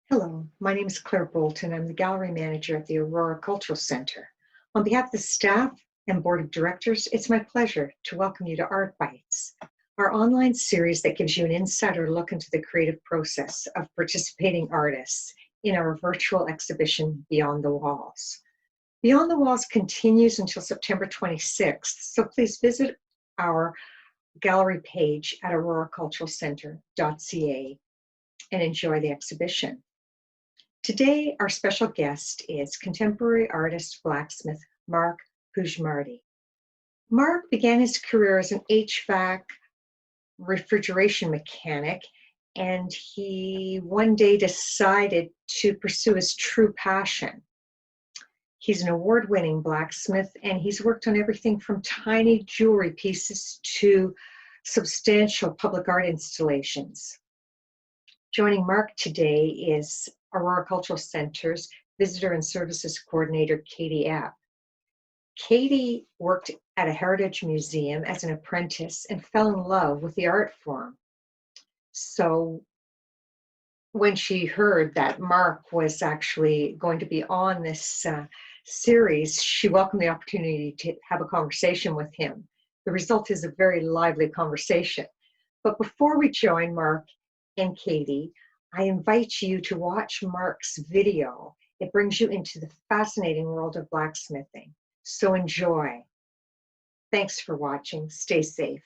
Hello, my name is Claire Bolton. I'm the gallery manager at the Aurora Cultural Center. On behalf of the staff and board of directors, it's my pleasure to welcome you to Art Bytes, our online series that gives you an insider look into the creative process of participating artists in our virtual exhibition, Beyond the Walls. Beyond the Walls continues until September 26th, so please visit our gallery page at auroraculturalcenter.ca and enjoy the exhibition. Today, our special guest is contemporary artist blacksmith Mark Puigmarti. Mark began his career as an HVAC refrigeration mechanic, and he one day decided to pursue his true passion. He's an award-winning blacksmith, and he's worked on everything from tiny jewelry pieces to substantial public art installations. Joining Mark today is Aurora Cultural Center's Visitor and Services Coordinator, Katie App. Katie worked at a heritage museum as an apprentice and fell in love with the art form. So when she heard that Mark was actually going to be on this series, she welcomed the opportunity to have a conversation with him. The result is a very lively conversation. But before we join Mark and Katie, I invite you to watch Mark's video. It brings you into the fascinating world of blacksmithing. So enjoy. Thanks for watching. Stay safe.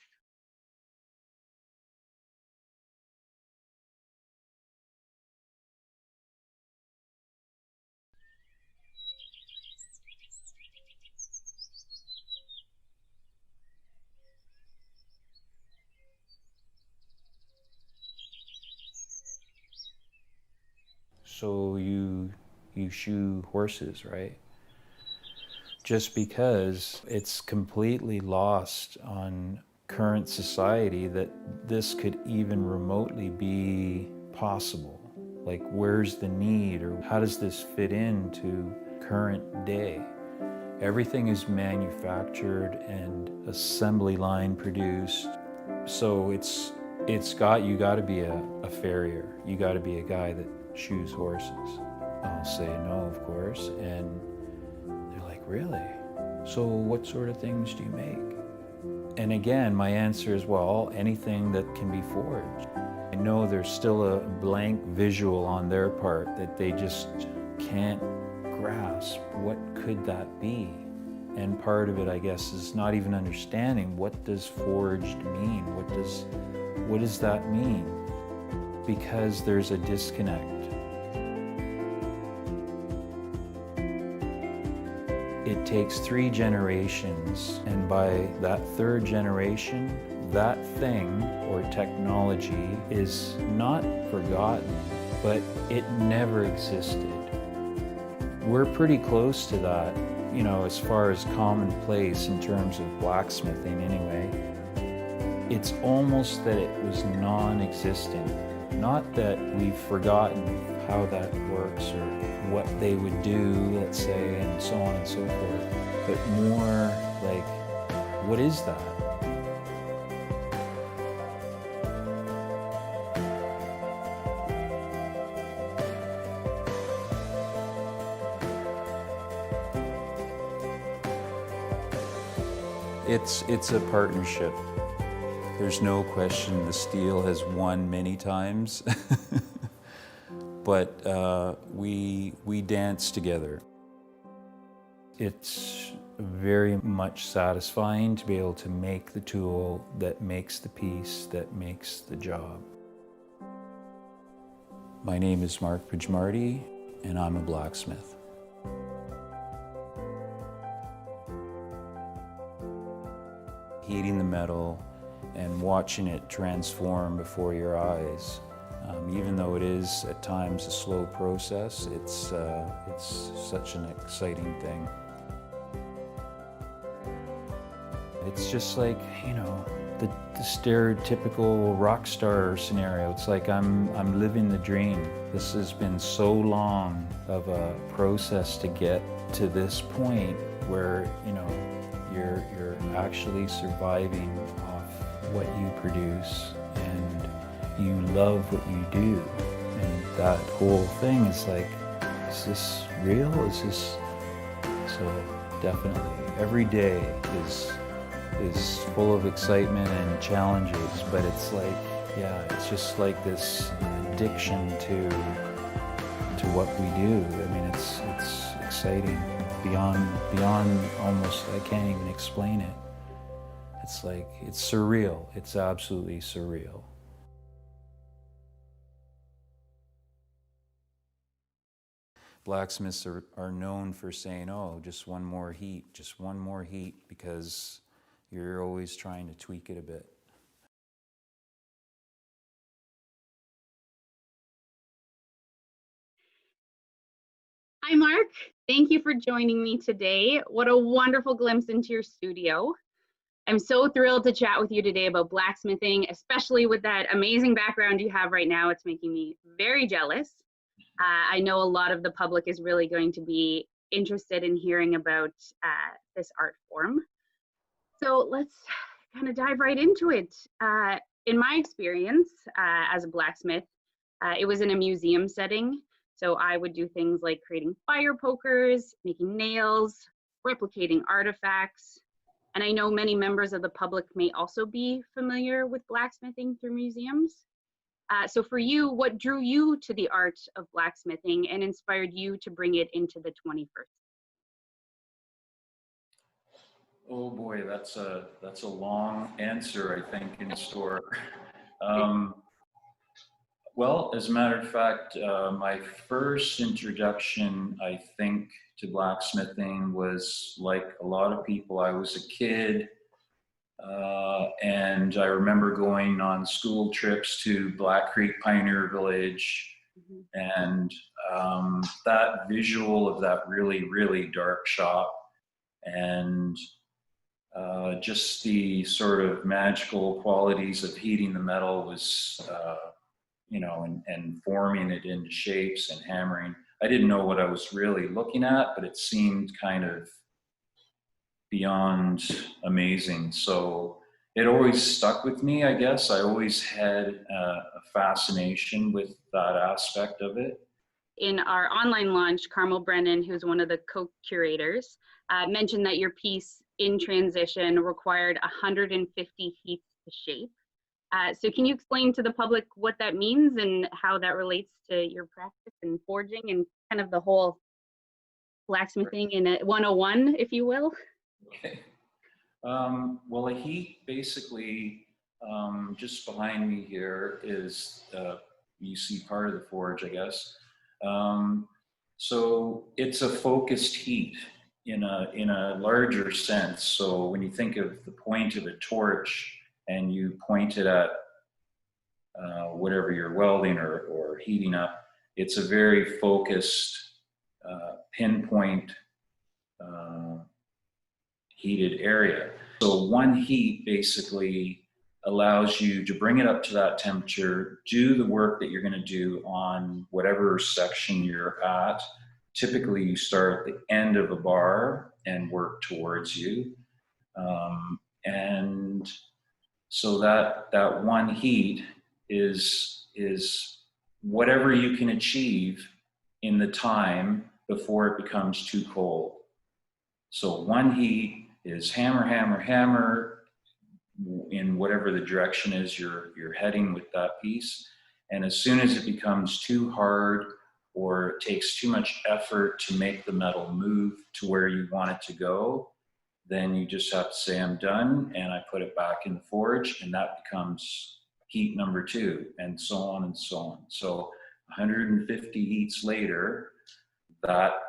So you shoe horses, right? Just because it's completely lost on current society that this could even remotely be possible. Like, where's the need, or how does this fit into current day? Everything is manufactured and assembly line produced. So you got to be a farrier. You got to be a guy that shoes horses. I'll say no, of course, and they're like, really? So what sort of things do you make? And again, my answer is, well, anything that can be forged. I know there's still a blank visual on their part that they just can't grasp. What could that be? And part of it, I guess, is not even understanding, what does forged mean? What does that mean? Because there's a disconnect. It takes 3 generations, and by that 3rd generation, that thing or technology is not forgotten, but it never existed. We're pretty close to that, you know, as far as commonplace in terms of blacksmithing anyway. It's almost that it was non-existent. Not that we've forgotten how that works or what they would do, let's say, and so on and so forth, but more like, what is that? It's a partnership. There's no question the steel has won many times, but we dance together. It's very much satisfying to be able to make the tool that makes the piece, that makes the job. My name is Mark Puigmarti, and I'm a blacksmith. Heating the metal and watching it transform before your eyes. Even though it is at times a slow process, it's such an exciting thing. It's just like, you know, the stereotypical rock star scenario. It's like I'm living the dream. This has been so long of a process to get to this point, where, you know, you're actually surviving off what you produce and you love what you do. And that whole thing is like, is this real? Is this so? Definitely every day is full of excitement and challenges, but it's like, yeah, it's just like this addiction to what we do. I mean, it's exciting beyond almost, I can't even explain it. It's like, it's surreal. It's absolutely surreal. Blacksmiths are known for saying, oh, just one more heat, because you're always trying to tweak it a bit. Hi, Mark. Thank you for joining me today. What a wonderful glimpse into your studio. I'm so thrilled to chat with you today about blacksmithing, especially with that amazing background you have right now. It's making me very jealous. I know a lot of the public is really going to be interested in hearing about this art form. So let's kind of dive right into it. In my experience as a blacksmith, it was in a museum setting. So I would do things like creating fire pokers, making nails, replicating artifacts. And I know many members of the public may also be familiar with blacksmithing through museums. So for you, what drew you to the art of blacksmithing and inspired you to bring it into the 21st? Oh boy, that's a long answer, I think, in store. Well, as a matter of fact, my first introduction, I think, to blacksmithing was like a lot of people. I was a kid, and I remember going on school trips to Black Creek Pioneer Village, and that visual of that really, really dark shop, and just the sort of magical qualities of heating the metal was, you know, and forming it into shapes and hammering. I didn't know what I was really looking at, but it seemed kind of beyond amazing. So it always stuck with me, I guess. I always had a fascination with that aspect of it. In our online launch, Carmel Brennan, who's one of the co-curators, mentioned that your piece in transition required 150 heats to shape. So can you explain to the public what that means and how that relates to your practice in forging and kind of the whole blacksmithing in a 101, if you will? Okay. Well, a heat basically, just behind me here is, you see part of the forge, I guess. So it's a focused heat in a larger sense. So when you think of the point of a torch and you point it at whatever you're welding or heating up, it's a very focused, pinpoint heated area. So one heat basically allows you to bring it up to that temperature, do the work that you're going to do on whatever section you're at. Typically, you start at the end of a bar and work towards you. And so that one heat is whatever you can achieve in the time before it becomes too cold. So one heat is hammer, hammer, hammer in whatever the direction is you're heading with that piece. And as soon as it becomes too hard or it takes too much effort to make the metal move to where you want it to go, then you just have to say, I'm done, and I put it back in the forge, and that becomes heat number 2, and so on and so on. So 150 heats later, that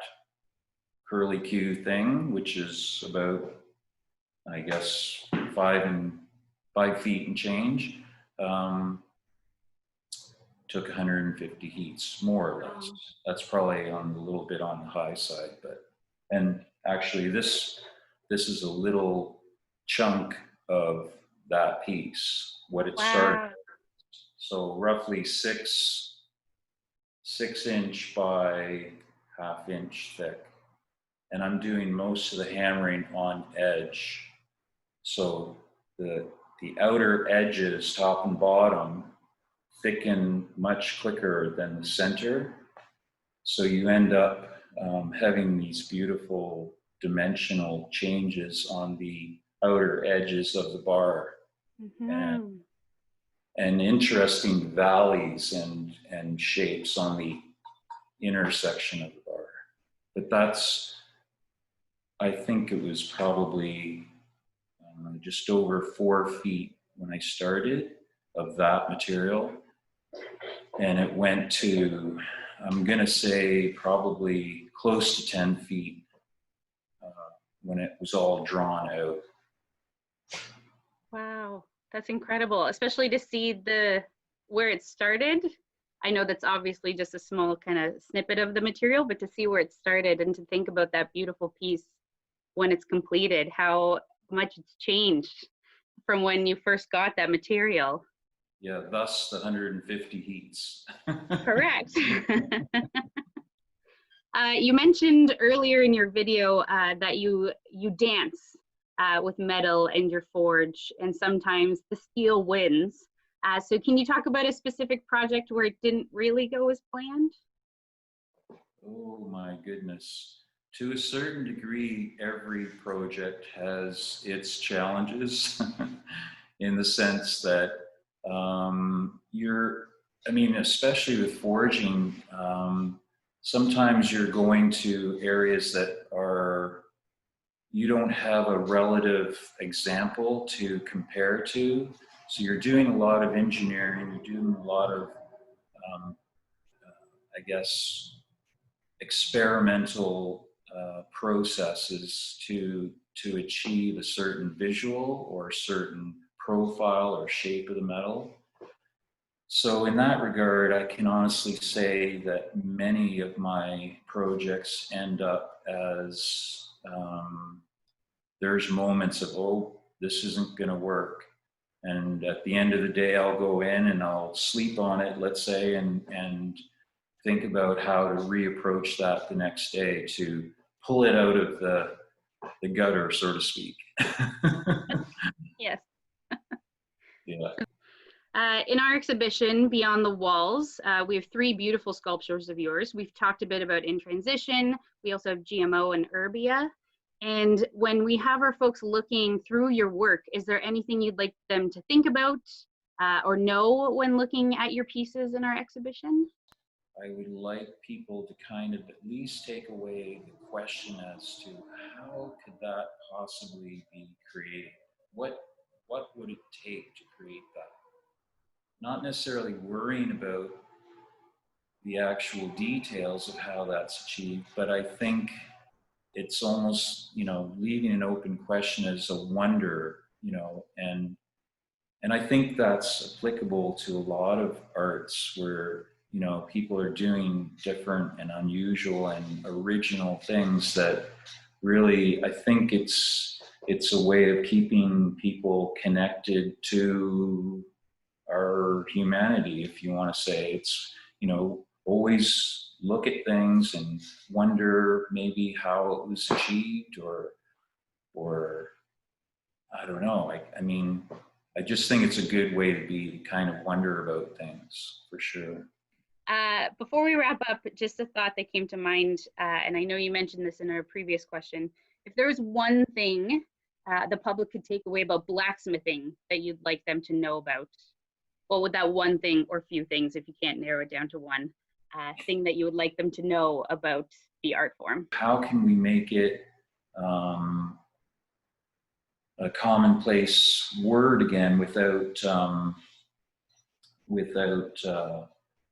curly Q thing, which is about, I guess, 5 feet and change, took 150 heats, more or less. That's probably a little bit on the high side, and actually this is a little chunk of that piece, what it started. So roughly 6 inch by 1/2 inch thick. and I'm doing most of the hammering on edge. So the outer edges, top and bottom, thicken much quicker than the center. So you end up having these beautiful dimensional changes on the outer edges of the bar. Mm-hmm. And interesting valleys and shapes on the inner section of the bar. But that's, I think it was probably just over 4 feet when I started of that material. And it went to, I'm gonna say probably close to 10 feet when it was all drawn out. Wow, that's incredible, especially to see where it started. I know that's obviously just a small kind of snippet of the material, but to see where it started and to think about that beautiful piece when it's completed, how much it's changed from when you first got that material. Yeah, thus the 150 heats. Correct. You mentioned earlier in your video that you dance with metal in your forge, and sometimes the steel wins. So can you talk about a specific project where it didn't really go as planned? Oh my goodness. To a certain degree, every project has its challenges in the sense that especially with forging, sometimes you're going to areas that you don't have a relative example to compare to. So you're doing a lot of engineering, you're doing a lot of, I guess, experimental processes to achieve a certain visual or a certain profile or shape of the metal. So in that regard, I can honestly say that many of my projects end up as there's moments of, oh, this isn't going to work. And at the end of the day, I'll go in and I'll sleep on it, let's say, and think about how to reapproach that the next day to pull it out of the gutter, so to speak. Yes. Yeah. In our exhibition, Beyond the Walls, we have 3 beautiful sculptures of yours. We've talked a bit about In Transition. We also have GMO and Urbia. And when we have our folks looking through your work, is there anything you'd like them to think about or know when looking at your pieces in our exhibition? I would like people to kind of at least take away the question as to how could that possibly be created? What would it take to create that? Not necessarily worrying about the actual details of how that's achieved, but I think it's almost, leaving an open question as a wonder, and I think that's applicable to a lot of arts where, people are doing different and unusual and original things that really, I think it's a way of keeping people connected to our humanity, if you want to say. It's, always look at things and wonder maybe how it was achieved or I don't know. I just think it's a good way to be kind of wonder about things, for sure. Before we wrap up, just a thought that came to mind, and I know you mentioned this in our previous question. If there was one thing the public could take away about blacksmithing that you'd like them to know about, what would that one thing, or few things, if you can't narrow it down to one, thing that you would like them to know about the art form? How can we make it a commonplace word again without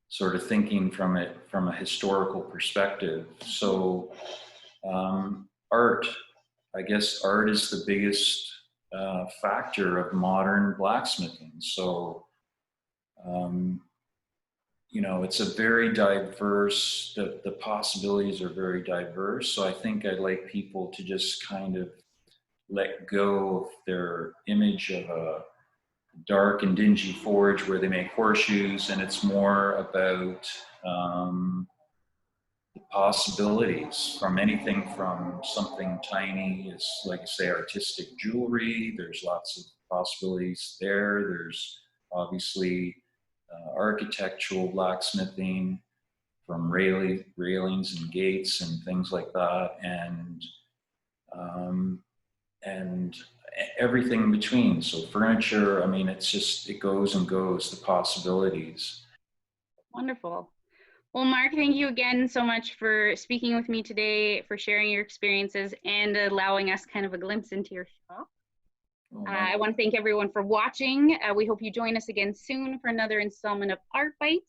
sort of thinking from a historical perspective? So art, I guess art is the biggest factor of modern blacksmithing. So it's a very diverse, the possibilities are very diverse. So I think I'd like people to just kind of let go of their image of a dark and dingy forge where they make horseshoes, and it's more about the possibilities from anything from something tiny as, like I say, artistic jewelry. There's lots of possibilities there. There's obviously architectural blacksmithing, from railings and gates and things like that, and everything in between. So furniture, I mean, it's just, it goes and goes, the possibilities. Wonderful. Well, Mark, thank you again so much for speaking with me today, for sharing your experiences and allowing us kind of a glimpse into your shop. I want to thank everyone for watching. We hope you join us again soon for another installment of Art Bytes.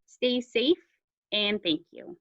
Stay safe, and thank you.